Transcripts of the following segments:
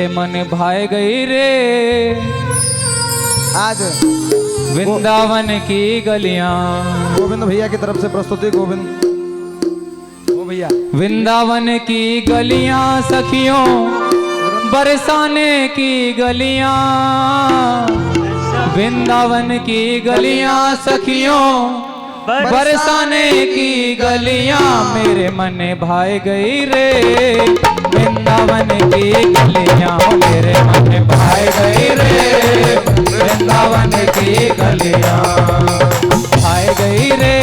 मन भाए गई रे आज वृंदावन की गलियां। गोविंद भैया की तरफ से प्रस्तुति। गोविंद ओ भैया। वृंदावन की गलियां सखियों बरसाने की गलियां, वृंदावन की गलियां सखियों बरसाने की गलियां। मेरे मन भाए गई रे वृंदावन की गलियां, मेरे मन भाए गई रे वृंदावन की गलियां, भाए गई रे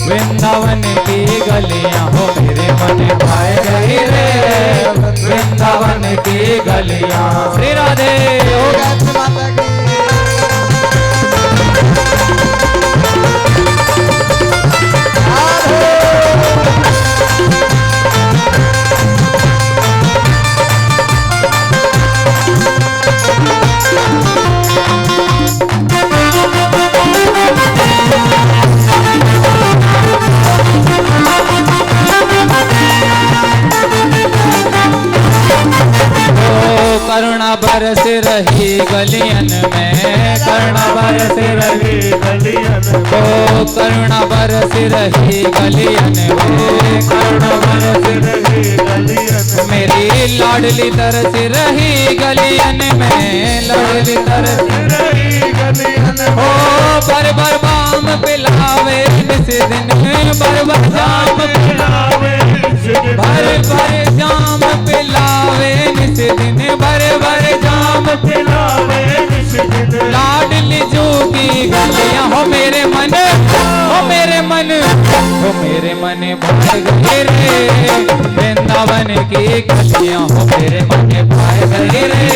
वृंदावन की गलियां। हो मेरे मन भाए गई रे वृंदावन की गलियां। श्री राधे हो माता की करुणा बरस रही गलियन में, करुणा बरस रही गलियन को, करुणा बरस रही गलियन में, करुणा बरस रही गलियन। मेरी लाडली तरस रही गलियन में, लाडली तरस रही गलियन। हो बर बर बाम पिलावे निस दिन, बर बर जाम पिलावे भर भर जाम पिलावे निस दिन, भर भर जाम पिलावे निस दिन। लाडली जोगी गलियां हो मेरे मन, हो मेरे मन, हो मेरे मन भाए गए रे वृंदावन की गलियां। हो मेरे मन भाए गए रे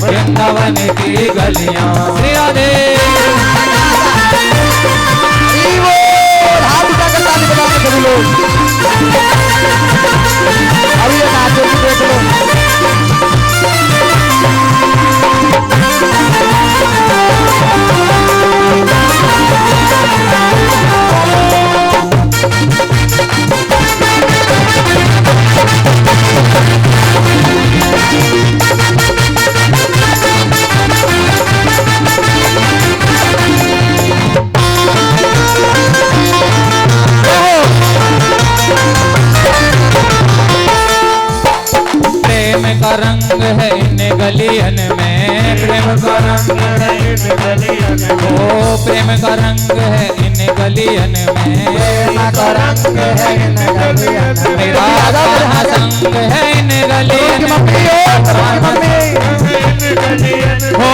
वृंदावन की गलियां। श्री राधे सभी लोग अभी ये नाचो भी देख लो। रंग है इन गलियन में, प्रेम का रंग है इन गलियन में। ओ प्रेम का रंग है इन गलियन में, प्रेम का रंग है इन गलियन में। मेरा कहाँ संग है इन गलियन में। हो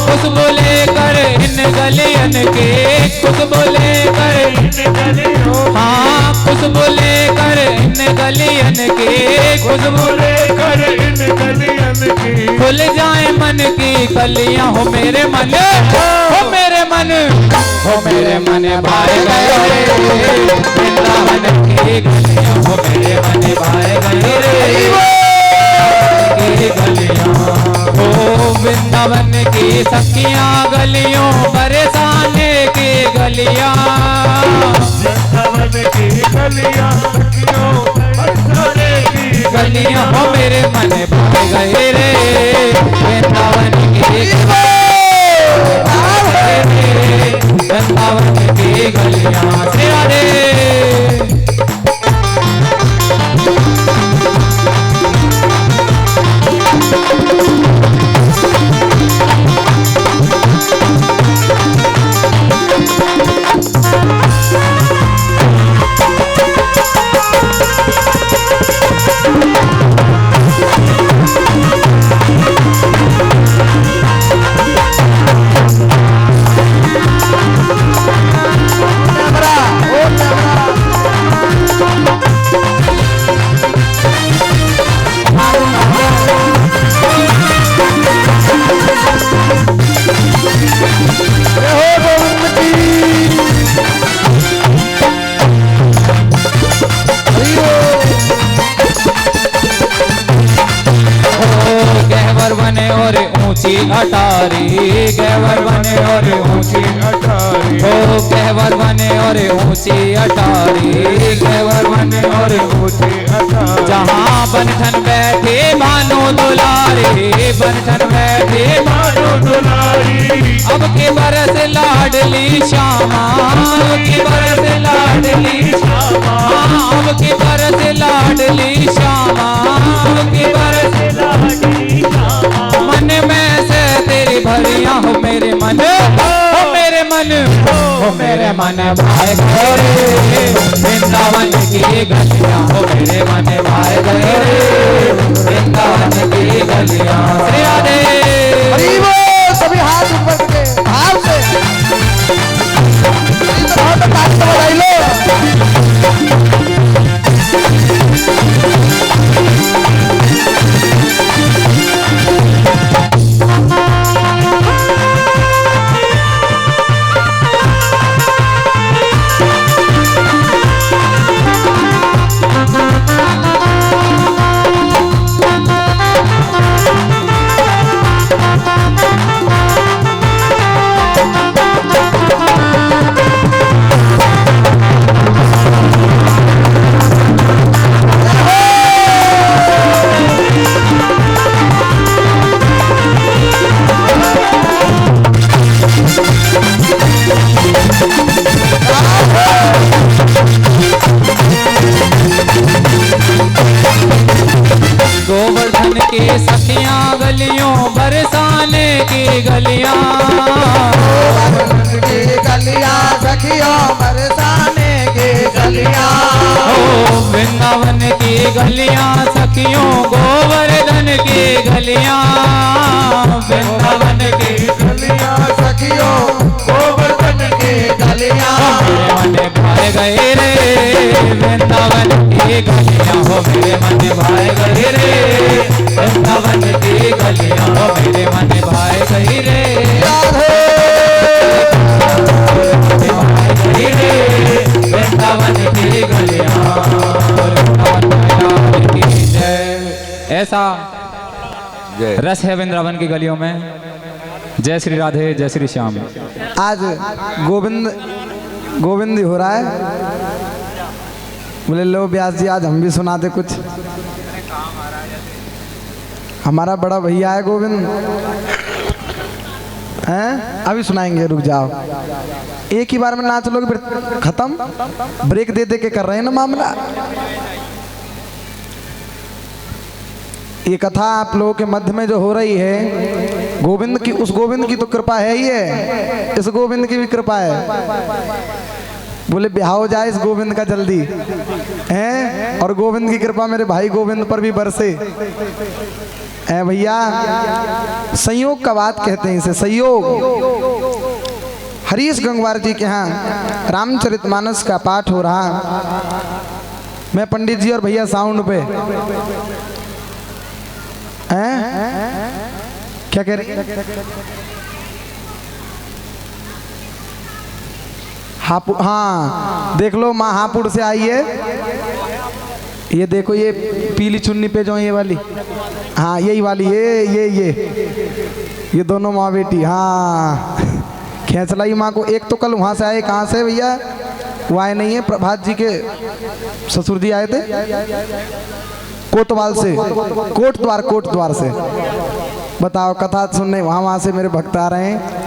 खुशबू लेकर इन गलियन के, खुशबू लेकर, हाँ खुशबू लेकर इन गलियन के, खुशबू लेकर इन गलियन की। खुल जाए मन की कलियां। हो मेरे मन, हो मेरे मन, हो मेरे मन भाए गए वृंदावन की गलियां। हो मेरे मन भाए गए रे की गलियां। हो वृंदावन की सखियां गलियों बरसाने की गलियां, वृंदावन की गलियां सखियों बरसाने की गलियां। हो मेरे मन भाए गए रे वृंदावन की वृंदावन की गलियां। श्री राधे ऊंची अटारी, गहवर बने और ऊंची अटारी। ओ गहवर बने और ऊंची अटारी, गहवर बने और ऊंची अटारी। जहाँ बनठन बैठे बैठे भानु दुलारी, बनठन बैठे भानु दुलारी। अब के बरस लाडली श्यामा, अब के बरस लाडली श्यामा, अब के बरस लाडली श्यामा, अब के बरस लाडली श्यामा। मन में से तेरी भरिया हो मेरे मन, हो मेरे मन, हो मेरे मन भाए गए रे वृंदावन की गलियां, हो मेरे मन भाए गए रे वृंदावन की गलियां। श्री राधे सभी हाथ ऊपर करके भाव से बहुत ताली बजाई लो। गोवर्धन के सखियां गलियों बरसाने की गलियां, गोवर्धन की गलियां सखियों बरसाने की गलियां। ओ वृंदावन की गलियां सखियों गोवर्धन की गलियां, वृंदावन की गलियां सखियों गोवर्धन की गलियां। मेरे मन भाए गए रे वृंदावन की गलियां, हो मेरे मन भाए गए रे वृंदावन की गलियां, हो मेरे मन भाए गए रे वृंदावन की गलियां। ऐसा रस है वृंदावन की गलियों में। जय श्री राधे, जय श्री श्याम। आज गोविंद ही हो रहा है। बोले लो व्यास जी आज हम भी सुनाते कुछ। हमारा बड़ा भैया है गोविंद हैं, अभी सुनाएंगे, रुक जाओ। एक ही बार में नाच लोगे फिर खत्म, ब्रेक दे दे के कर रहे हैं ना मामला। ये कथा आप लोगों के मध्य में जो हो रही है गोविंद की, उस गोविंद की तो कृपा है ही है, इस गोविंद की भी कृपा है। बोले ब्याह हो जाए इस गोविंद का जल्दी हैं, और गोविंद की कृपा मेरे भाई गोविंद पर भी बरसे है भैया। संयोग का बात कहते हैं इसे, संयोग। हरीश गंगवार जी के यहाँ रामचरितमानस का पाठ हो रहा, मैं पंडित जी और भैया साउंड पे हैं, क्या कह रहे? हापुड़, हाँ देख लो माँ हापुड़ से आई है। ये देखो ये पीली चुन्नी पे जो ये वाली, हाँ यही वाली, ये दोनों माँ बेटी। हाँ खींच लाई माँ को। एक तो कल वहाँ से आए, कहाँ से भैया? वो आए नहीं है, प्रभात जी के ससुर जी आए थे कोतवाल से, कोट द्वार से। बताओ कथा सुनने वहाँ से मेरे भक्त आ रहे हैं,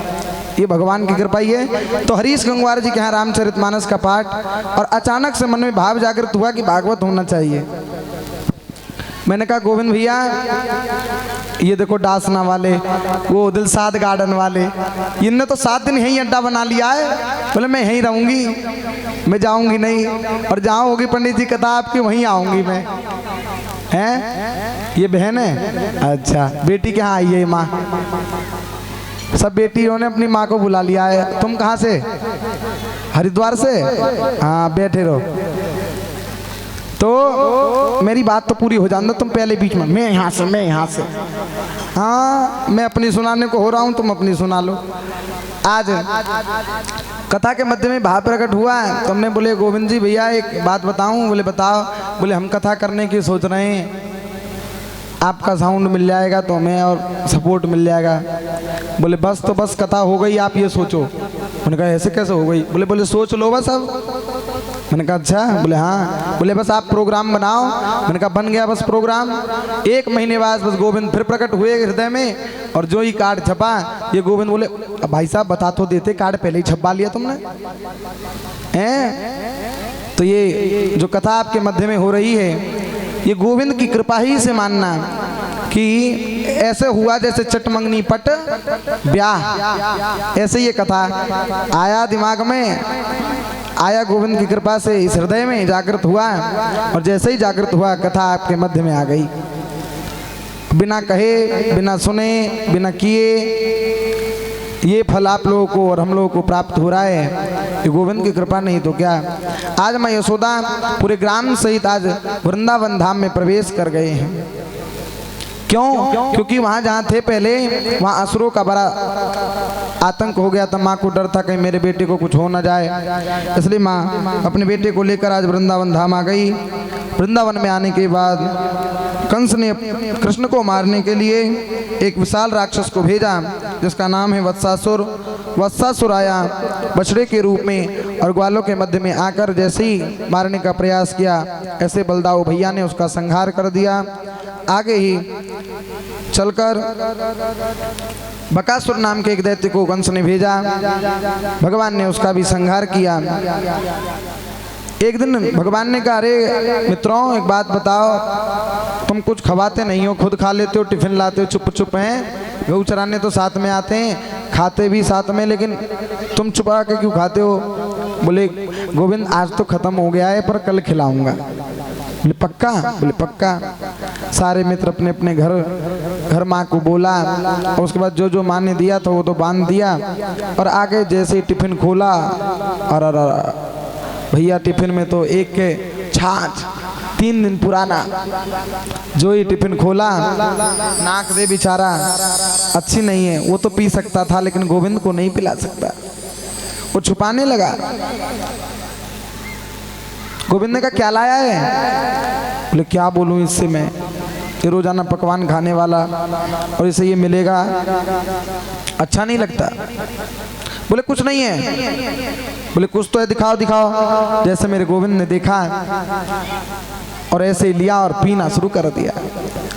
ये भगवान की कृपा ही है। तो हरीश गंगवार जी के यहाँ रामचरितमानस का पाठ, और अचानक से मन में भाव जागृत हुआ कि भागवत होना चाहिए। मैंने कहा गोविंद भैया ये देखो डासना वाले, वो दिलसाद गार्डन वाले, इनने तो 7 दिन यहीं अड्डा बना लिया है। बोले मैं यहीं रहूंगी, मैं जाऊंगी नहीं, और जहाँ होगी पंडित जी कथा आपकी वहीं आऊंगी मैं। हैं ये बहन है? अच्छा बेटी के यहाँ आई है माँ, सब बेटियों ने अपनी माँ को बुला लिया है। तुम कहाँ से? हरिद्वार से? हाँ बैठे रहो। तो मेरी बात तो पूरी हो जाने दो, तुम पहले बीच में, मैं यहाँ से। हाँ मैं अपनी सुनाने को हो रहा हूँ, तुम अपनी सुना लो। आज कथा के मध्य में भाव प्रकट हुआ है, तुमने बोले गोविंद जी भैया एक बात बताऊं? बोले बताओ। बोले हम कथा करने की सोच रहे हैं, आपका साउंड मिल जाएगा तो हमें और सपोर्ट मिल जाएगा। बोले बस तो बस कथा हो गई, आप ये सोचो। उन्होंने कहा ऐसे कैसे हो गई? बोले सोच लो बस, अब मैंने कहा अच्छा, बोले हाँ। बोले बस आप प्रोग्राम बनाओ। मैंने कहा बन गया बस प्रोग्राम। 1 महीने बाद बस गोविंद फिर प्रकट हुए हृदय में, और जो ही कार्ड छपा, ये गोविंद बोले अब भाई साहब बता तो देते, कार्ड पहले ही छपवा लिया तुमने हैं। तो ये जो कथा आपके मध्य में हो रही है, ये गोविंद की कृपा ही से मानना कि ऐसे हुआ जैसे चटमंगनी पट ब्याह, ऐसे ये कथा आया दिमाग में, आया गोविंद की कृपा से इस हृदय में जागृत हुआ, और जैसे ही जागृत हुआ कथा आपके मध्य में आ गई। बिना कहे, बिना सुने, बिना किए ये फल आप लोगों को और हम लोगों को प्राप्त हो रहा है, ये गोविंद की कृपा नहीं तो क्या। आज मैं यशोदा पूरे ग्राम सहित आज वृंदावन धाम में प्रवेश कर गए हैं। क्यों? क्योंकि वहाँ जहाँ थे पहले, वहाँ असुरों का बड़ा आतंक हो गया था। माँ को डर था कहीं मेरे बेटे को कुछ हो ना जाए, इसलिए माँ अपने बेटे को लेकर आज वृंदावन धाम आ गई। वृंदावन में आने के बाद कंस ने कृष्ण को मारने के लिए एक विशाल राक्षस को भेजा, जिसका नाम है वत्सासुर। वत्सासुर आया बछड़े के रूप में, और ग्वालों के मध्य में आकर जैसे ही मारने का प्रयास किया, ऐसे बलदाऊ भैया ने उसका संहार कर दिया। आगे ही चलकर बकासुर नाम के एक दैत्य को कंस ने भेजा, भगवान ने उसका भी संहार किया। एक दिन भगवान ने कहा, अरे मित्रों एक बात बताओ, तुम कुछ खवाते नहीं हो, खुद खा लेते हो, टिफिन लाते हो, चुप चुप हैं। गऊ चराने तो साथ में आते हैं, खाते भी साथ में, लेकिन तुम छुपा के क्यों खाते हो? बोले गोविंद आज तो खत्म हो गया है, पर कल खिलाऊंगा। बोले पक्का? बोले पक्का। सारे मित्र अपने अपने घर माँ को बोला, और उसके बाद जो जो माँ ने दिया था वो तो बांध दिया, और आगे जैसे टिफिन खोला, और भैया टिफिन में तो एक के छाछ 3 दिन पुराना, जो ही टिफिन खोला नाक दे बेचारा, अच्छी नहीं है। वो तो पी सकता था लेकिन गोविंद को नहीं पिला सकता, वो छुपाने लगा। गोविंद ने कहा क्या लाया है? बोले क्या बोलूं इससे, मैं ये रोजाना पकवान खाने वाला, और इसे ये मिलेगा, अच्छा नहीं लगता। बोले कुछ नहीं है। बोले कुछ तो है, दिखाओ दिखाओ। जैसे मेरे गोविंद ने देखा और ऐसे ही लिया और पीना शुरू कर दिया।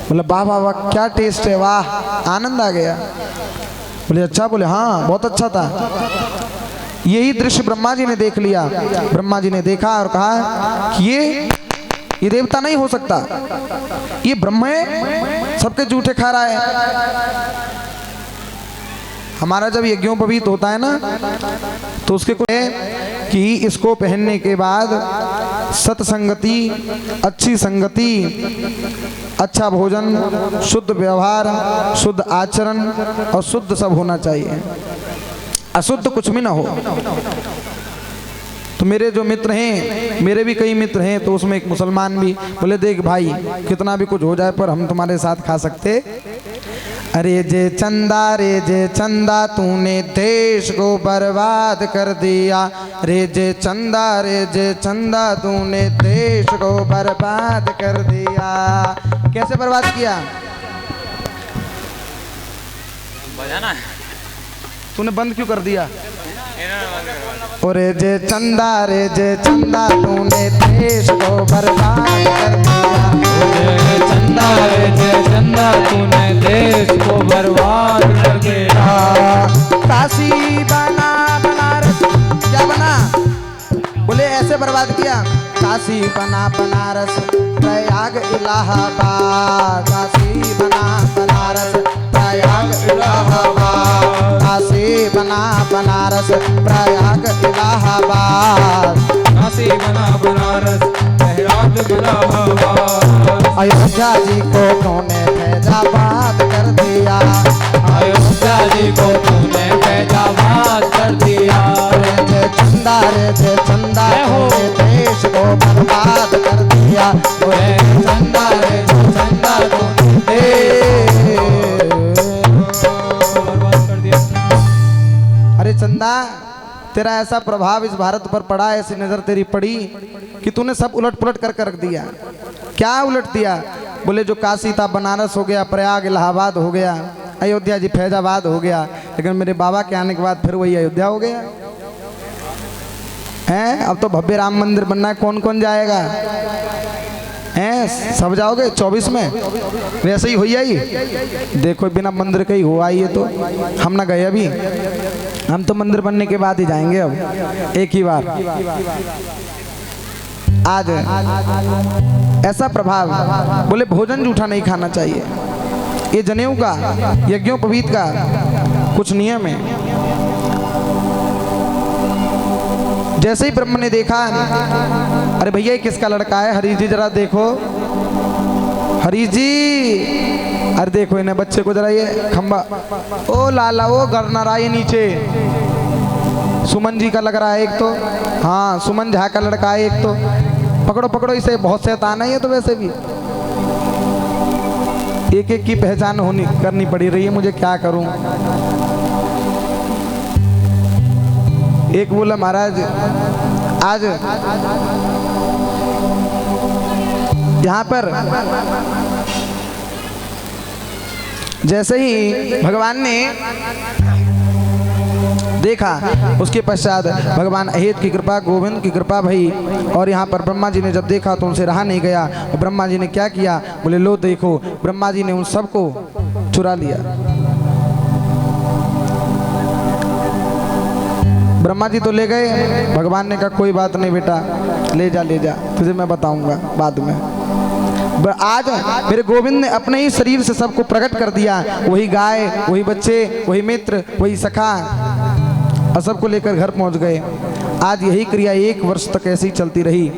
बोले वाह वाह वाह क्या टेस्ट है, वाह आनंद आ गया। बोले अच्छा? बोले हाँ बहुत अच्छा था। यही दृश्य ब्रह्मा जी ने देख लिया। ब्रह्मा जी ने देखा और कहा कि ये देवता नहीं हो सकता, ये ब्रह्म है, सबके जूठे खा रहा है। हमारा जब यज्ञोपवीत होता है ना, तो उसके कुछ है कि इसको पहनने के बाद सत्संगति, अच्छी संगति, अच्छा भोजन, शुद्ध व्यवहार, शुद्ध आचरण और शुद्ध सब होना चाहिए, अशुद्ध कुछ भी ना हो। तो मेरे जो मित्र हैं, मेरे भी कई मित्र हैं, तो उसमें एक मुसलमान भी बोले देख भाई कितना भी कुछ हो जाए पर हम तुम्हारे साथ खा सकते। अरे जे चंदा तूने देश को बर्बाद कर दिया, रे जे चंदा तूने देश को बर्बाद कर दिया। कैसे बर्बाद किया? बजाना है, तूने बंद क्यों कर दिया? रे जे चंदा तूने देश को बर्बाद कर दिया। रे चंदा तूने देश को बर्बाद कर दिया। काशी बना बनारस, क्या बना? बोले ऐसे बर्बाद किया। काशी बना बनारस, प्रयाग इलाहाबाद। काशी बना बनारस, प्रयाग इलाहाबाद। काशी बना बनारस, प्रयाग इलाहाबाद। काशी बना बनारस, प्रयाग इलाहाबाद। अयोध्या जी को तूने फैजाबाद कर दिया। अयोध्या जी को तूने फैजाबाद कर दिया। रे जे चंदा तूने देश को बर्बाद कर दिया। रे चंदा तूने बर्बाद कर दिया। अरे चंदा, तेरा ऐसा प्रभाव इस भारत पर पड़ा, ऐसी नजर तेरी पड़ी कि तूने सब उलट पुलट कर रख दिया। क्या उलट दिया? बोले जो काशी था बनारस हो गया, प्रयाग इलाहाबाद हो गया, अयोध्या जी फैजाबाद हो गया, लेकिन मेरे बाबा के आने के बाद फिर वही अयोध्या हो गया। हैं? अब तो भव्य राम मंदिर बनना है, कौन कौन जाएगा? हैं? सब जाओगे 24 में? वैसे ही हो आई। देखो बिना मंदिर के ही हो आई है, तो हम ना गए अभी, हम तो मंदिर बनने के बाद ही जाएंगे अब एक ही बार। आज ऐसा प्रभाव, बोले भोजन जूठा नहीं खाना चाहिए। ये जनेऊ का, यज्ञोपवीत का कुछ नियम है। जैसे ही ब्रह्म ने देखा, अरे भैया ये किसका लड़का है? हरीश जी जरा देखो, हरीश जी, अरे देखो इन्हें बच्चे को जरा, ये खंबा, ओ लाला वो गरना रहा है नीचे, सुमन जी का लग रहा है एक तो, हाँ सुमन झा का लड़का है एक तो, पकड़ो पकड़ो इसे, बहुत शैतान है ये तो। वैसे भी एक एक की पहचान होनी करनी पड़ी रही है, मुझे क्या करूं। एक बोला महाराज आज यहाँ पर जैसे ही भगवान ने देखा, उसके पश्चात भगवान अहेत की कृपा, गोविंद की कृपा भई, और यहाँ पर ब्रह्मा जी ने जब देखा तो उनसे रहा नहीं गया। और ब्रह्मा जी ने क्या किया? बोले लो देखो, ब्रह्मा जी ने उन सबको चुरा लिया। ब्रह्मा जी तो ले गए, भगवान ने कहा कोई बात नहीं बेटा, ले जा ले जा, तुझे मैं बताऊंगा बाद में। आज मेरे गोविंद ने अपने ही शरीर से सबको प्रकट कर दिया, वही गाय, वही बच्चे, वही मित्र, वही सखा, और सबको लेकर घर पहुंच गए। आज यही क्रिया 1 वर्ष तक ऐसी चलती रही।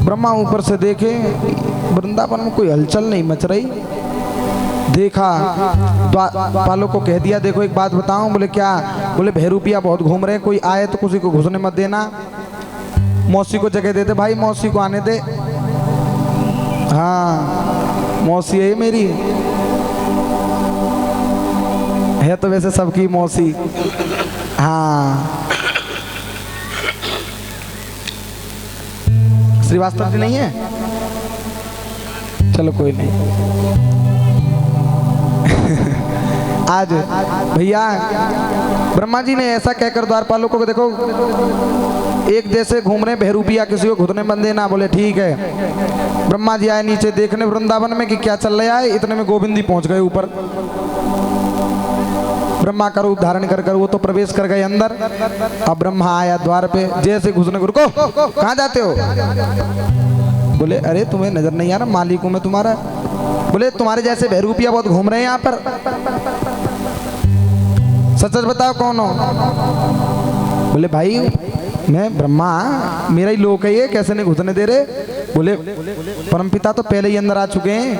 ब्रह्मा ऊपर से देखे, वृंदावन में कोई हलचल नहीं मच रही। देखा, पालों को कह दिया, देखो एक बात बताऊं। बोले क्या? बोले भैरूपिया बहुत घूम रहे हैं, कोई आए तो किसी को घुसने मत देना, मौसी को जगह देते, भाई मौसी को आने दे। हाँ मौसी है मेरी, है तो वैसे सबकी मौसी। हाँ श्रीवास्तव जी नहीं है, चलो कोई नहीं। आज भैया ब्रह्मा जी ने ऐसा कहकर द्वारपालों को, देखो एक देश से घूम रहे बहरूपिया, किसी को घुटने बंद देना। बोले ठीक है। ब्रह्मा जी आए नीचे देखने वृंदावन में कि क्या चल रहा है। इतने में गोविंद जी पहुंच गए ऊपर। ब्रह्मा का रूप धारण कर वो तो प्रवेश कर गए अंदर। अब ब्रह्मा आया द्वार पे, जैसे घुसने को, रुको कहाँ जाते हो? बोले अरे तुम्हें नजर नहीं आ रहा, मालिक हूं मैं तुम्हारा। बोले तुम्हारे जैसे बहरूपिया बहुत घूम रहे हैं यहाँ पर, सच सच बताओ कौन हो? बोले भाई मैं ब्रह्मा, मेरा ही लोक है ये, कैसे नहीं घुसने दे रहे? बोले परमपिता तो पहले ही अंदर आ चुके हैं।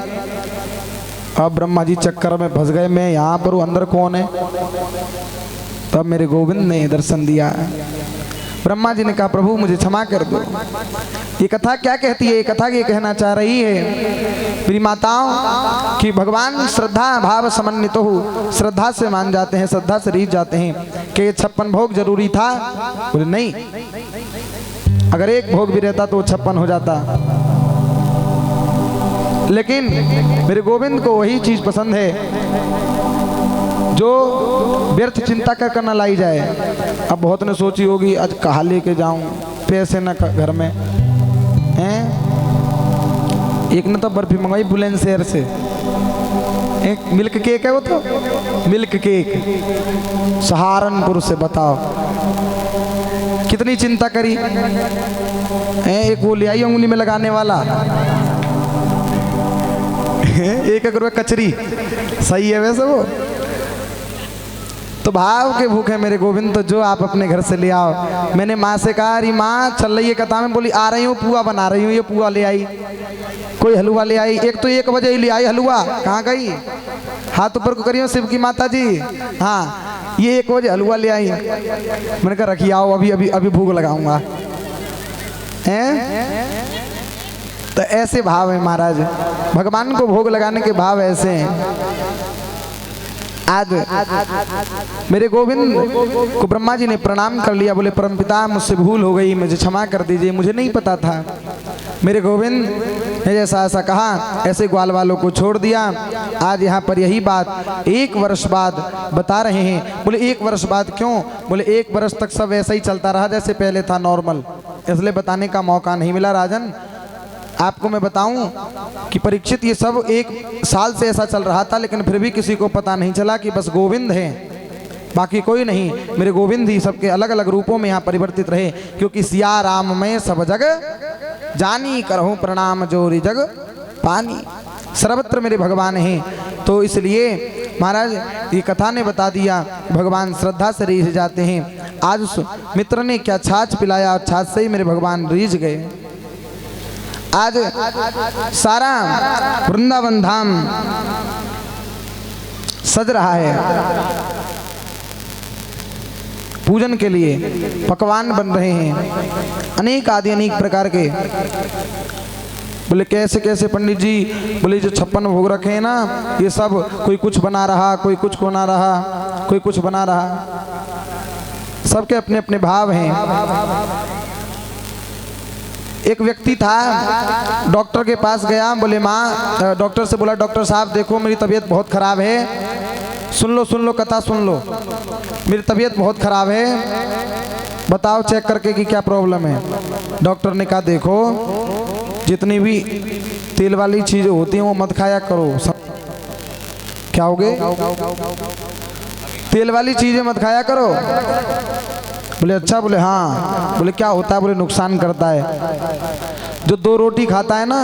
अब ब्रह्मा जी चक्कर में फंस गए, मैं यहाँ पर हूँ, अंदर कौन है? तब मेरे गोविंद ने दर्शन दिया। ब्रह्मा जी ने कहा प्रभु मुझे क्षमा कर दो। ये कथा क्या कहती है? ये कथा ये कहना चाह रही है मेरी माताओं कि भगवान श्रद्धा भाव समन्वित हो, श्रद्धा से मान जाते हैं, श्रद्धा से रीझ जाते हैं। कि ये 56 भोग जरूरी था? बोले नहीं, अगर एक भोग भी रहता तो 56 हो जाता। लेकिन मेरे गोविंद को वही चीज पसंद है जो व्यर्थ चिंता कर न लाई जाए। अब बहुत ने सोची होगी आज कहाँ लेके जाऊं, पैसे न घर में हैं। एक ने तो बर्फी मंगवाई बुलंदशहर से, एक मिल्क केक है वो, तो मिल्क केक सहारनपुर से। बताओ कितनी चिंता करी। एक वो ले आई उंगली में लगाने वाला, 1 रुपये कचरी, सही है वैसे वो तो। भाव के भूखे मेरे गोविंद, तो जो आप अपने घर से ले आओ। मैंने माँ से कहा अरे माँ चल रही है कथा में, बोली आ रही हूँ, पुआ बना रही हूँ। ये पुआ ले आई, कोई हलवा ले आई। एक तो 1 बजे ही ले आई हलवा, कहाँ गई? हाथ ऊपर को करियो शिव की माता जी। हाँ ये 1 बजे हलवा ले आई। मैंने कहा रखी आओ, अभी अभी अभी भूख लगाऊंगा। हैं तो ऐसे भाव है महाराज, भगवान को भोग लगाने के भाव ऐसे हैं। आज मेरे गोविंद को ब्रह्मा जी ने प्रणाम कर लिया। बोले परमपिता मुझसे भूल हो गई, मुझे क्षमा कर दीजिए, मुझे नहीं पता था। मेरे गोविंद ने जैसा ऐसा कहा, ऐसे ग्वाल वालों को छोड़ दिया। आज यहाँ पर यही बात 1 वर्ष बाद बता रहे हैं। बोले 1 वर्ष बाद क्यों? बोले 1 वर्ष तक सब ऐसा ही चलता रहा जैसे पहले था, नॉर्मल, इसलिए बताने का मौका नहीं मिला। राजन आपको मैं बताऊं कि परीक्षित ये सब 1 साल से ऐसा चल रहा था, लेकिन फिर भी किसी को पता नहीं चला कि बस गोविंद हैं, बाकी कोई नहीं। मेरे गोविंद ही सबके अलग अलग रूपों में यहाँ परिवर्तित रहे, क्योंकि सिया राम में सब जग जानी, करहूं प्रणाम जोरी जग पानी, सर्वत्र मेरे भगवान हैं। तो इसलिए महाराज ये कथा ने बता दिया, भगवान श्रद्धा से रीझ जाते हैं। आज उस मित्र ने क्या छाछ पिलाया, और छाछ से ही मेरे भगवान रीझ गए। आज सारा वृंदावन धाम सज रहा है पूजन के लिए, पकवान बन रहे हैं अनेक आदि अनेक प्रकार के। बोले कैसे कैसे पंडित जी? बोले जो 56 भोग रखे हैं ना, ये सब कोई कुछ बना रहा, कोई कुछ बना रहा, कोई कुछ बना रहा, सबके अपने अपने भाव हैं। एक व्यक्ति था, डॉक्टर के पास गया, बोले माँ, डॉक्टर से बोला डॉक्टर साहब देखो मेरी तबीयत बहुत खराब है, सुन लो कथा सुन लो, मेरी तबीयत बहुत खराब है, बताओ चेक करके कि क्या प्रॉब्लम है। डॉक्टर ने कहा देखो जितनी भी तेल वाली चीजें होती हैं वो मत खाया करो। क्या हो गए? तेल वाली चीजें मत खाया करो। बोले अच्छा? बोले हाँ। बोले क्या होता है? बोले नुकसान करता है। जो 2 रोटी खाता है ना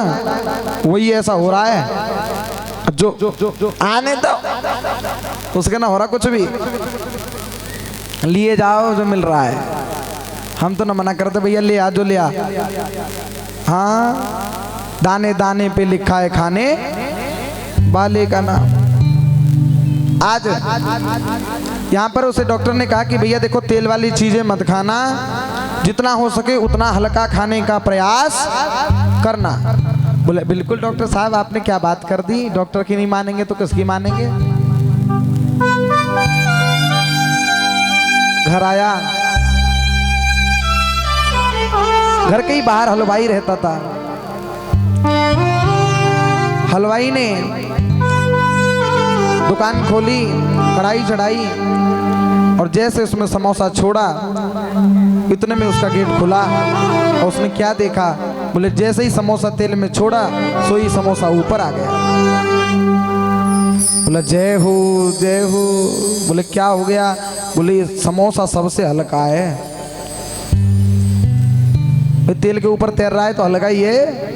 वही ऐसा हो रहा है, जो आने दो उसके ना हो रहा कुछ भी, लिए जाओ जो मिल रहा है। हम तो ना मना करते भैया ले आ जो ले आ। हाँ, दाने दाने पे लिखा है खाने वाले का नाम। आज यहाँ पर उसे डॉक्टर ने कहा कि भैया देखो तेल वाली चीजें मत खाना, जितना हो सके उतना हल्का खाने का प्रयास करना। बोले बिल्कुल डॉक्टर साहब आपने क्या बात कर दी, डॉक्टर की नहीं मानेंगे तो किसकी मानेंगे। घर आया, घर के ही बाहर हलवाई रहता था। हलवाई ने दुकान खोली, कढ़ाई चढ़ाई, और जैसे उसमें समोसा छोड़ा इतने में उसका गेट खुला, और उसने क्या देखा? बोले जैसे ही समोसा तेल में छोड़ा सो ही समोसा ऊपर आ गया। बोला जय हो जय हो। बोले क्या हो गया? बोले समोसा सबसे हल्का है, तेल के ऊपर तैर रहा है तो हल्का ही है।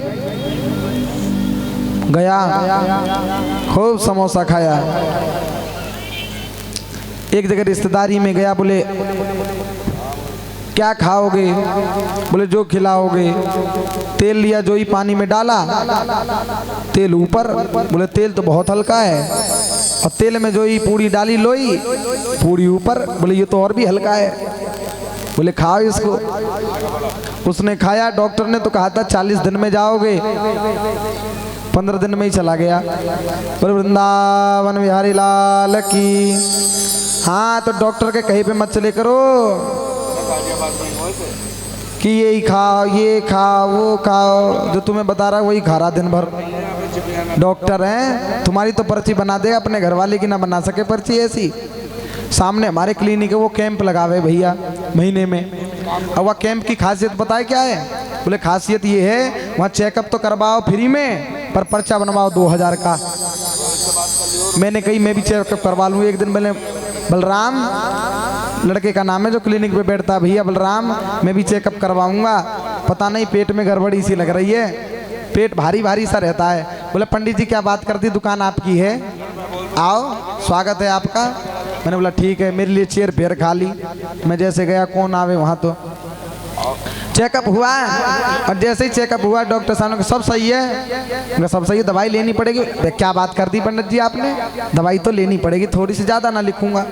गया खूब समोसा खाया। एक जगह रिश्तेदारी में गया, बोले क्या खाओगे? बोले जो खिलाओगे। तेल लिया, जो ही पानी में डाला तेल ऊपर। बोले तेल तो बहुत हल्का है, और तेल में जो ही पूरी डाली लोई, पूरी ऊपर। बोले ये तो और भी हल्का है। बोले खाओ इसको। उसने खाया। डॉक्टर ने तो कहा था 40 दिन में जाओगे, 15 दिन में ही चला गया। बोले वृंदावन बिहारी लाल की। हाँ तो डॉक्टर के कहीं पे मत चले करो कि ये खाओ ये खाओ वो खाओ, जो तुम्हें बता रहा है वही खा रहा दिन भर। डॉक्टर हैं, तुम्हारी तो पर्ची बना दे, अपने घर वाले की ना बना सके पर्ची ऐसी। सामने हमारे क्लिनिक है, वो कैंप लगावे भैया महीने में। और वह कैंप की खासियत बताए क्या है? बोले खासियत ये है वहाँ चेकअप तो करवाओ फ्री में, पर पर्चा बनवाओ 2000 का। मैंने कही मैं भी चेकअप करवा लूँ एक दिन। मैंने बलराम लड़के का नाम है जो क्लिनिक पे बैठता है, भैया बलराम मैं भी चेकअप करवाऊंगा, पता नहीं पेट में गड़बड़ी सी लग रही है, पेट भारी भारी सा रहता है। बोले पंडित जी क्या बात कर दी, दुकान आपकी है, आओ स्वागत है आपका। मैंने बोला ठीक है, मेरे लिए चेयर फेयर खाली। मैं जैसे गया कौन आवे वहाँ, तो चेकअप हुआ। और जैसे ही चेकअप हुआ डॉक्टर साहब ने सब सही है, सब सही है, दवाई लेनी पड़ेगी। क्या बात कर दी पंडित जी आपने, दवाई तो लेनी पड़ेगी, थोड़ी सी ज़्यादा ना लिखूंगा।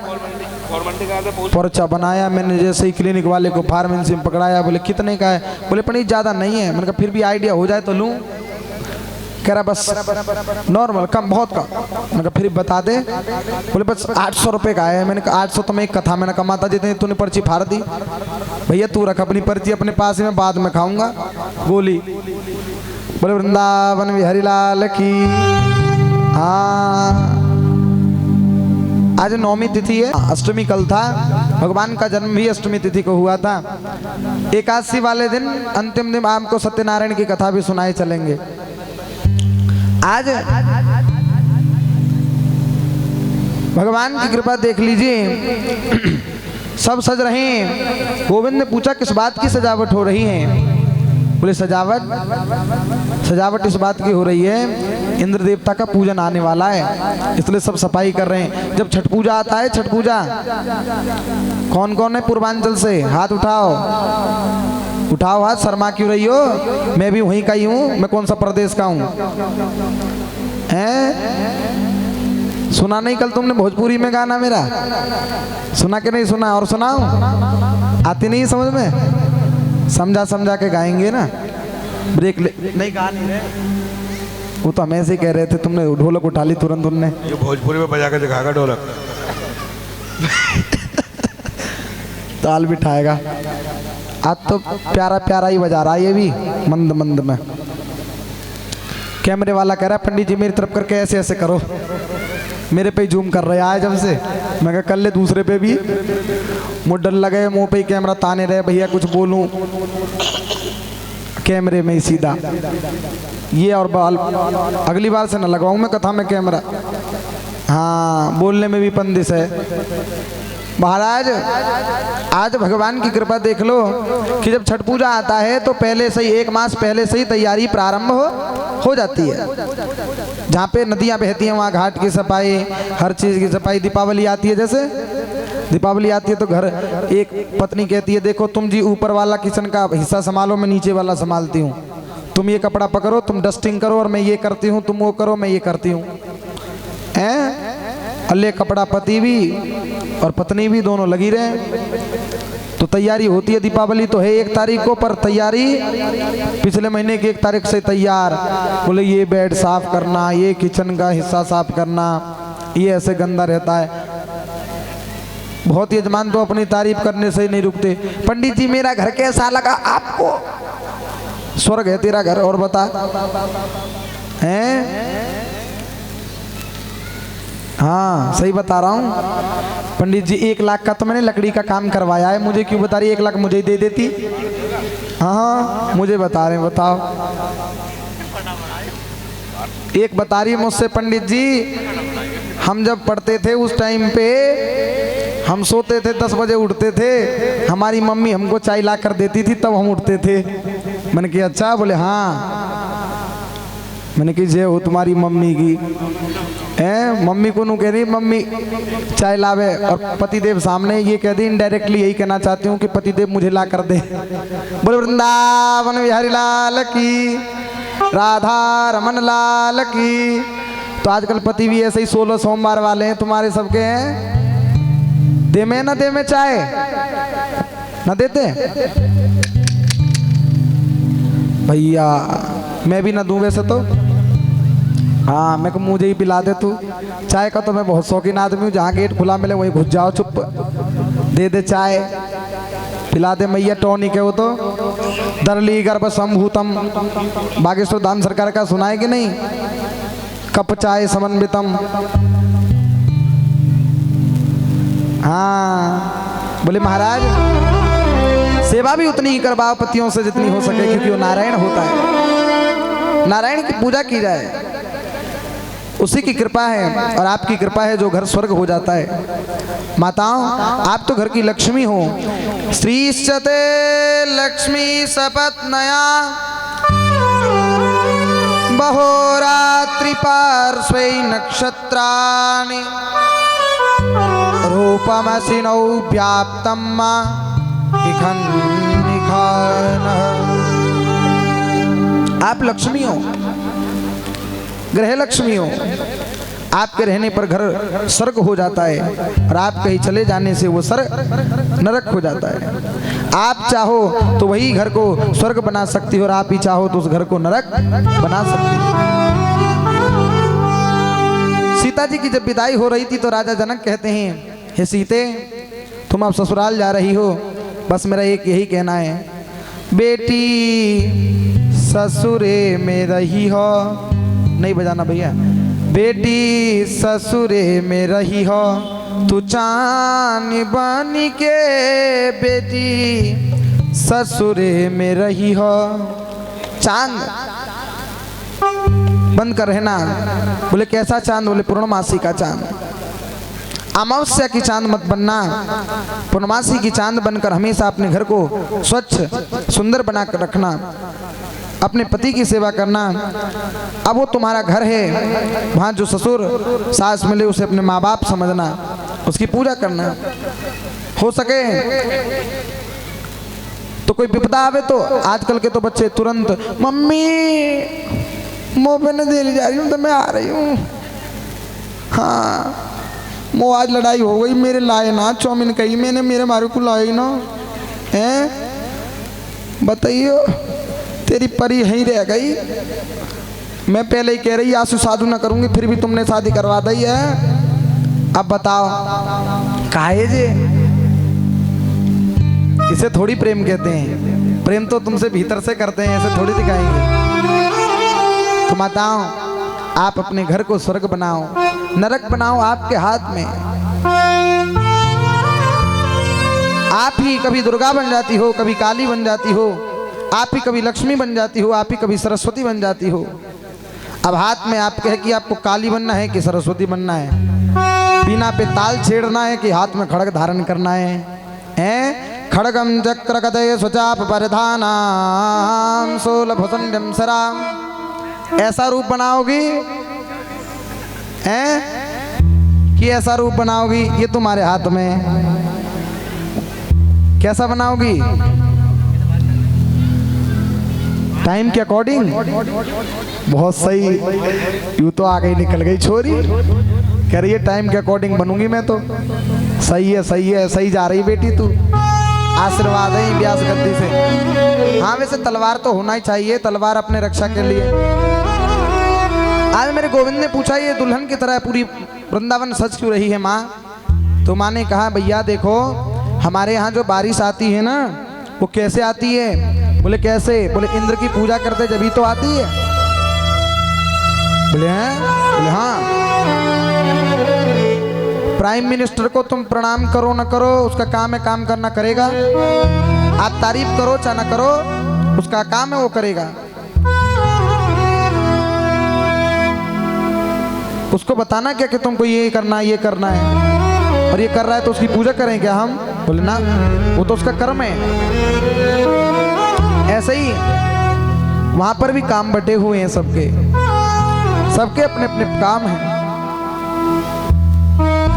पर्चा बनाया मैंने, जैसे ही क्लिनिक वाले को फार्मेसी में पकड़ाया। बोले कितने का है? बोले पंडित ज़्यादा नहीं है। मैंने कहा फिर भी आइडिया हो जाए तो लूँ। कह रहा बस नॉर्मल कम बहुत कम। मैंने कहा फिर बता दे। बोले बस 800 रुपये का है। मैंने कहा 800 तो मैं एक कथा में ना कमाता जितनी तूने पर्ची फाड़ दी। भैया तू रख अपनी पर्ची अपने पास में, बाद में खाऊंगा गोली। बोले वृंदावन बिहारी लाल की। हाँ, आज 9वीं तिथि है, अष्टमी कल था, भगवान का जन्म भी अष्टमी तिथि को हुआ था। एकादशी वाले दिन अंतिम दिन आपको सत्यनारायण की कथा भी सुनाए चलेंगे। आज भगवान की कृपा देख लीजिए, सब सज रहे हैं। गोविंद ने पूछा किस बात की सजावट हो रही है? बोले सजावट इस बात की हो रही है, इंद्र देवता का पूजन आने वाला है, इसलिए सब सफाई कर रहे हैं। जब छठ पूजा आता है, छठ पूजा कौन कौन है पूर्वांचल से? हाथ उठाओ, उठाओ हाथ। शर्मा क्यों रही हो? मैं भी वहीं का ही हूँ। मैं कौन सा प्रदेश का हूँ? सुना नहीं कल तुमने भोजपुरी में गाना मेरा? सुना कि नहीं सुना? और सुनाओ, आती नहीं समझ में? समझा समझा के गाएंगे ना। ब्रेक ले नहीं गा नहीं रहे, वो तो हमें से कह रहे थे। तुमने ढोलक उठा ली तुरंत उनने। ये भोजपुरी में बजा के दिखाएगा ढोलक। ताल बिठाएगा। आज तो प्यारा प्यारा ही बजा रहा है ये भी, मंद मंद में। कैमरे वाला कह रहा है पंडित जी मेरी तरफ करके ऐसे ऐसे करो। मेरे पे जूम कर रहा है जब से। मैं कहा कर ले दूसरे पे भी। मुँह डर लगे, मुंह पे ही कैमरा ताने रहे, भैया कुछ बोलूं कैमरे में ही सीधा। ये और बाल अगली बार से न लगाऊं मैं कथा में कैमरा। हाँ, बोलने में भी बंदिश है। महाराज आज भगवान की कृपा देख लो कि जब छठ पूजा आता है तो पहले से ही 1 मास पहले से ही तैयारी प्रारंभ हो जाती है। जहाँ पे नदियाँ बहती हैं वहाँ घाट की सफाई, हर चीज़ की सफाई। दीपावली आती है, जैसे दीपावली आती है तो घर एक पत्नी कहती है देखो तुम जी ऊपर वाला किचन का हिस्सा संभालो, मैं नीचे वाला संभालती हूँ। तुम ये कपड़ा पकड़ो, तुम डस्टिंग करो, और मैं ये करती हूँ, तुम वो करो, मैं ये करती हूँ। अल्ले कपड़ा पति भी और पत्नी भी दोनों लगी रहे। तो तैयारी होती है। दीपावली तो है 1 तारीख को, पर तैयारी पिछले महीने की 1 तारीख से तैयार। बोले ये बेड साफ करना, ये किचन का हिस्सा साफ करना, ये ऐसे गंदा रहता है। बहुत यजमान तो अपनी तारीफ करने से ही नहीं रुकते। पंडित जी मेरा घर कैसा लगा आपको? स्वर्ग है तेरा घर, और बता। हैं? हाँ सही बता रहा हूँ। पंडित जी 1 लाख का तो मैंने लकड़ी का काम करवाया है, मुझे क्यों बता रही? 1 लाख मुझे ही दे देती। हाँ मुझे बता रहे, बताओ। एक बता रही है मुझसे, पंडित जी हम जब पढ़ते थे उस टाइम पे हम सोते थे 10 बजे उठते थे, हमारी मम्मी हमको चाय ला कर देती थी तब हम उठते थे। मैंने कहा अच्छा? बोले हाँ। मैंने कहा जय हो तुम्हारी मम्मी की। मम्मी को नू कह रही मम्मी चाय लावे, और पतिदेव सामने ये कह दी। इनडायरेक्टली यही कहना चाहती हूँ कि पतिदेव मुझे ला कर दे। बोले वृंदावन बिहारी लाल की, राधा रमन लाल की। तो आजकल पति भी ऐसे ही 16 सोमवार वाले हैं तुम्हारे सबके हैं। दे में ना दे में चाय ना देते भैया, मैं भी ना दूं वैसे तो। हाँ मैं को मुझे ही पिला दे तू चाय का। तो मैं बहुत शौकीन आदमी हूँ, जहाँ गेट खुला मिले वहीं घुस जाओ, चुप दे दे चाय, पिला दे मैया। टॉनिक है वो तो। दरली गर्भ संभूतम, बागेश्वर धाम सरकार का सुना है कि नहीं? कप चाय समन्वितम। हाँ बोले महाराज सेवा भी उतनी ही करवाओ पतियों से जितनी हो सके, क्योंकि वो नारायण होता है। नारायण की पूजा की जाए, उसी की कृपा है, और आपकी कृपा है जो घर स्वर्ग हो जाता है। माताओं आप तो घर की लक्ष्मी हो। श्रीश्चते लक्ष्मी सपत्नया बहोरात्रि पार्श्वे नक्षत्राणि रूपमसिनौ व्याप्तम् आप लक्ष्मी हो, गृह लक्ष्मी हो। आपके रहने पर घर स्वर्ग हो जाता है, और आप कहीं चले जाने से वो स्वर्ग नरक हो जाता है। आप चाहो तो वही घर को स्वर्ग बना सकती हो, और आप ही चाहो तो उस घर को नरक बना सकती हो। सीता जी की जब विदाई हो रही थी तो राजा जनक कहते हैं हे सीते तुम अब ससुराल जा रही हो, बस मेरा एक यही कहना है, बेटी ससुरे में रही हो, नहीं बजाना भैया। बेटी ससुरे में रही हो, तू चांद बन के बेटी ससुरे में रही हो। चांद बन कर रहना। बोले कैसा चांद? बोले पूर्णमासी का चांद। अमावस्या की चांद मत बनना, पूर्णमासी की चांद बनकर हमेशा अपने घर को स्वच्छ सुंदर बना कर रखना, अपने पति की सेवा करना। अब वो तुम्हारा घर है, वहाँ जो ससुर सास मिले उसे अपने माँ बाप समझना, उसकी पूजा करना। हो सके तो कोई विपदा आवे तो आजकल के तो बच्चे तुरंत मम्मी मोबाइल दे जा रही हूँ तो मैं आ रही हूँ। हाँ मो आज लड़ाई हो गई, मेरे लाए ना चौमिन कही मैंने, मेरे मारे को लाए ना हैं। बताइए तेरी परी यहीं रह गई। मैं पहले ही कह रही आंसू साधु ना करूंगी, फिर भी तुमने शादी करवा दी है। अब बताओ काहे जे? इसे थोड़ी प्रेम कहते हैं। प्रेम तो तुमसे भीतर से करते हैं, ऐसे थोड़ी दिखाएंगे। तो माताओं आप अपने घर को स्वर्ग बनाओ, नरक बनाओ आपके हाथ में। आप ही कभी दुर्गा बन जाती हो, कभी काली बन जाती हो, आप ही कभी लक्ष्मी बन जाती हो, आप ही कभी सरस्वती बन जाती हो। अब हाथ में आपके है कि आपको काली बनना है कि सरस्वती बनना है, बीना पे ताल छेड़ना है कि हाथ में खड़ग धारण करना है, हैं? खड़गम चक्र कदय स्वचाप परिधानाम शूलभुसंडम सराम। ऐसा रूप बनाओगी हैं कि ऐसा रूप बनाओगी? ये तुम्हारे हाथ में है। कैसा बनाओगी? टाइम के अकॉर्डिंग। बहुत सही, यूं तो आगे निकल गई छोरी, कह रही है टाइम के अकॉर्डिंग बनूंगी मैं तो। सही है सही है, सही जा रही बेटी तू। आशीर्वाद है व्यास गद्दी से। हाँ वैसे तलवार तो होना ही चाहिए, तलवार अपने रक्षा के लिए। आज मेरे गोविंद ने पूछा ये दुल्हन की तरह पूरी वृंदावन सज क्यों रही है माँ? तो माँ ने कहा भैया देखो हमारे यहाँ जो बारिश आती है ना वो कैसे आती है? बोले कैसे? बोले इंद्र की पूजा करते जब ही तो आती है। बोले हैं? बोले हाँ। प्राइम मिनिस्टर को तुम प्रणाम करो न करो उसका काम है काम करना, करेगा। आप तारीफ करो चाहे ना करो उसका काम है वो करेगा। उसको बताना क्या कि तुमको ये करना है ये करना है, और ये कर रहा है तो उसकी पूजा करें क्या हम? बोले ना वो तो उसका कर्म है। ऐसे ही वहां पर भी काम बटे हुए हैं सबके, सबके अपने अपने काम हैं।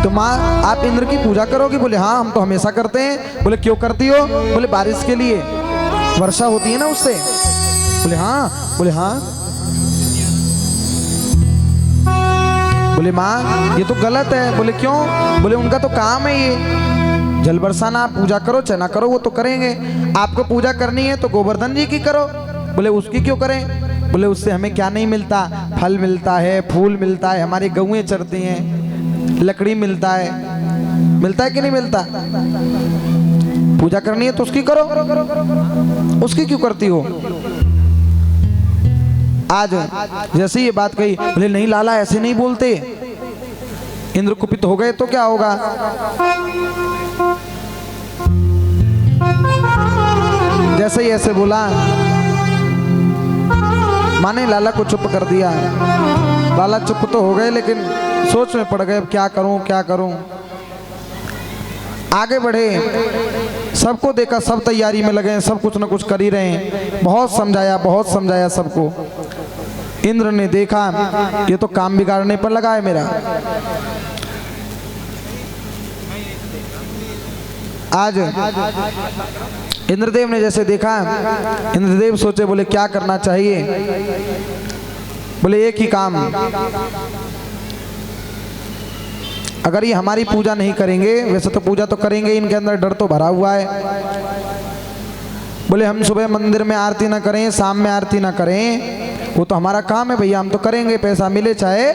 तो माँ आप इंद्र की पूजा करोगी? बोले हाँ हम तो हमेशा करते हैं। बोले क्यों करती हो? बोले बारिश के लिए, वर्षा होती है ना उससे। बोले हाँ। बोले हाँ। बोले माँ ये तो गलत है। बोले क्यों? बोले उनका तो काम है ये जल बरसाना, पूजा करो चाहे ना करो वो तो करेंगे। आपको पूजा करनी है तो गोवर्धन जी की करो। बोले उसकी क्यों करें? बोले उससे हमें क्या नहीं मिलता? फल मिलता है, फूल मिलता है, हमारी गौएं चरती हैं, लकड़ी मिलता है कि नहीं मिलता? पूजा करनी है तो उसकी करो, उसकी क्यों करती हो? आज जैसे ये बात कही, बोले नहीं लाला ऐसे नहीं बोलते, इंद्र कुपित हो गए तो क्या होगा? जैसे ही ऐसे बोला माने लाला को चुप कर दिया। लाला चुप तो हो गए लेकिन सोच में पड़ गए अब क्या करूं क्या करूं। आगे बढ़े, सबको देखा सब तैयारी में लगे हैं, सब कुछ न कुछ कर ही रहे हैं। बहुत समझाया सबको। इंद्र ने देखा ये तो काम बिगाड़ने पर लगा है मेरा। आज इंद्रदेव ने जैसे देखा, इंद्रदेव सोचे बोले क्या करना चाहिए? बोले एक ही काम, अगर ये हमारी पूजा नहीं करेंगे, वैसे तो पूजा तो करेंगे, इनके अंदर डर तो भरा हुआ है। बोले हम सुबह मंदिर में आरती ना करें, शाम में आरती ना करें, वो तो हमारा काम है भैया, हम तो करेंगे, पैसा मिले चाहे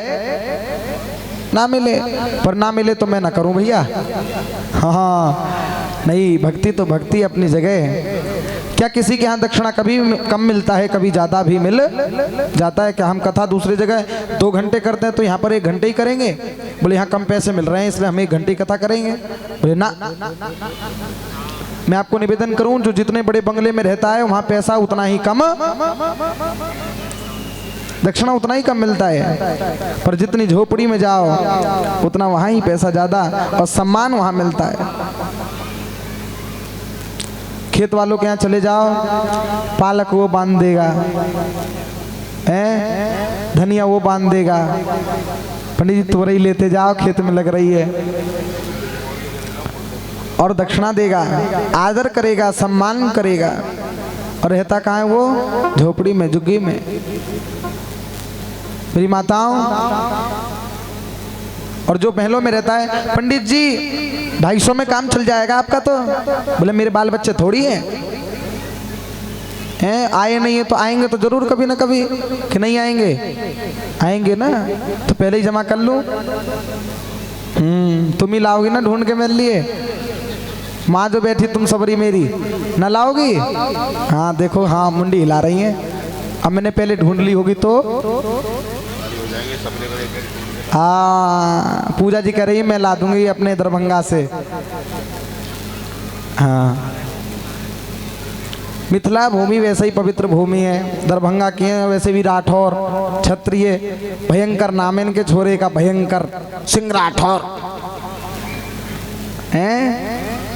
ना मिले, पर ना मिले तो मैं ना करूं भैया। हाँ नहीं, भक्ति तो भक्ति अपनी जगह है। क्या किसी के यहाँ दक्षिणा कभी कम मिलता है, कभी ज़्यादा भी मिल जाता है? क्या हम कथा दूसरी जगह 2 घंटे करते हैं तो यहाँ पर 1 घंटे ही करेंगे? बोले यहाँ कम पैसे मिल रहे हैं इसलिए हम 1 घंटे की कथा करेंगे। बोले ना, मैं आपको निवेदन करूं, जो जितने बड़े बंगले में रहता है वहाँ पैसा उतना ही कम, दक्षिणा उतना ही कम मिलता है, पर जितनी झोपड़ी में जाओ उतना वहाँ ही पैसा ज़्यादा और सम्मान वहाँ मिलता है। खेत वालों के यहाँ चले जाओ, पालक वो बांध देगा, धनिया वो बांध देगा, पंडित जी तोरई लेते जाओ खेत में लग रही है, और दक्षिणा देगा, आदर करेगा, सम्मान करेगा। और रहता कहाँ है वो? झोपड़ी में, झुग्गी में। मेरी माताओं, और जो महलों में रहता है, पंडित जी 250 में काम चल जाएगा आपका तो। बोले मेरे बाल बच्चे थोड़ी हैं, आए नहीं है तो आएंगे तो जरूर कभी ना कभी, कि नहीं आएंगे? आएंगे ना, तो पहले ही जमा कर लूं। तुम ही लाओगी ना ढूंढ के मेरे लिए? माँ जो बैठी तुम सबरी मेरी ना लाओगी? हाँ देखो, हाँ मुंडी हिला रही हैं। अब मैंने पहले ढूंढ ली होगी तो हाँ, पूजा जी कह रही है मैं ला दूंगी अपने दरभंगा से। हाँ, मिथिला भूमि वैसे ही पवित्र भूमि है, दरभंगा की है वैसे भी राठौर क्षत्रिय, भयंकर नाम है इनके छोरे का, भयंकर सिंह राठौर हैं।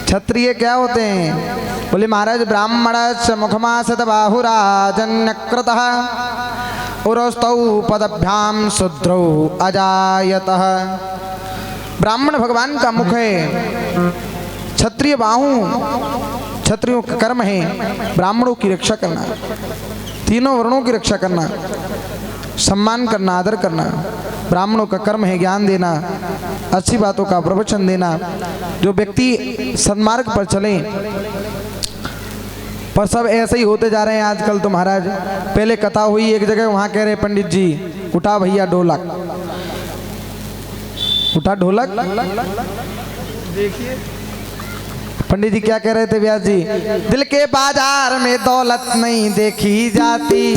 क्षत्रिय क्या होते हैं? बोले महाराज ब्राह्मणश्च मुखमासत बाहुराजन्यकृतः उरस्तौ पदभ्याम शूद्रौ अजायतः। ब्राह्मण भगवान का मुख है, क्षत्रिय बाहु, क्षत्रियों का कर्म है ब्राह्मणों की रक्षा करना, तीनों वर्णों की रक्षा करना, सम्मान करना, आदर करना। ब्राह्मणों का कर्म है ज्ञान देना, अच्छी बातों का प्रवचन देना। जो व्यक्ति सन्मार्ग पर चले, पर सब ऐसे ही होते जा रहे हैं आजकल तो महाराज। पहले कथा हुई एक जगह, वहाँ कह रहे पंडित जी उठा भैया ढोलक, उठा ढोलक। देखिए पंडित जी क्या कह रहे थे व्यास जी? दिल के बाजार में दौलत नहीं देखी जाती,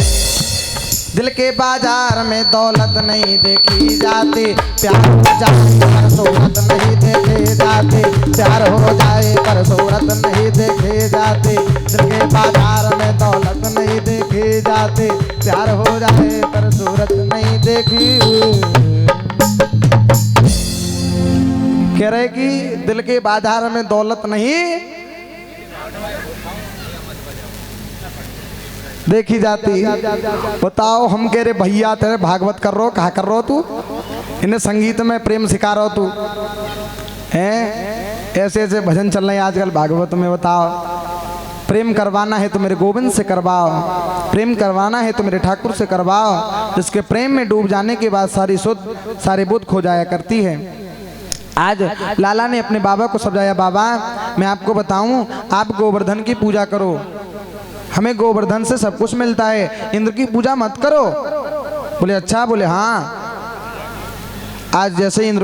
दिल के बाजार में दौलत नहीं देखी जाती, प्यार हो जाए पर सूरत नहीं देखे जाते, प्यार हो जाए पर सूरत नहीं देखे जाते। दिल के बाजार में दौलत नहीं देखी जाती, प्यार हो जाए पर सूरत नहीं देखी। कह रहे कि दिल के बाजार में दौलत नहीं देखी जाती। बताओ, हम कह रहे भैया तेरे भागवत कर रहो, कहा कर रहो तू? इन्हें संगीत में प्रेम सिखा रहो तू हैं? ऐसे ऐसे भजन चल रहे हैं आजकल भागवत में। बताओ, प्रेम करवाना है तो मेरे गोविंद से करवाओ, प्रेम करवाना है तो मेरे ठाकुर से करवाओ, जिसके प्रेम में डूब जाने के बाद सारी सुध सारे बुद्ध खो जाया करती है। आज लाला ने अपने बाबा को समझाया, बाबा मैं आपको बताऊं, आप गोवर्धन की पूजा करो, हमें गोवर्धन से सब कुछ मिलता है, इंद्र की पूजा मत करो। बोले अच्छा? बोले हाँ। आज जैसे इंद्र को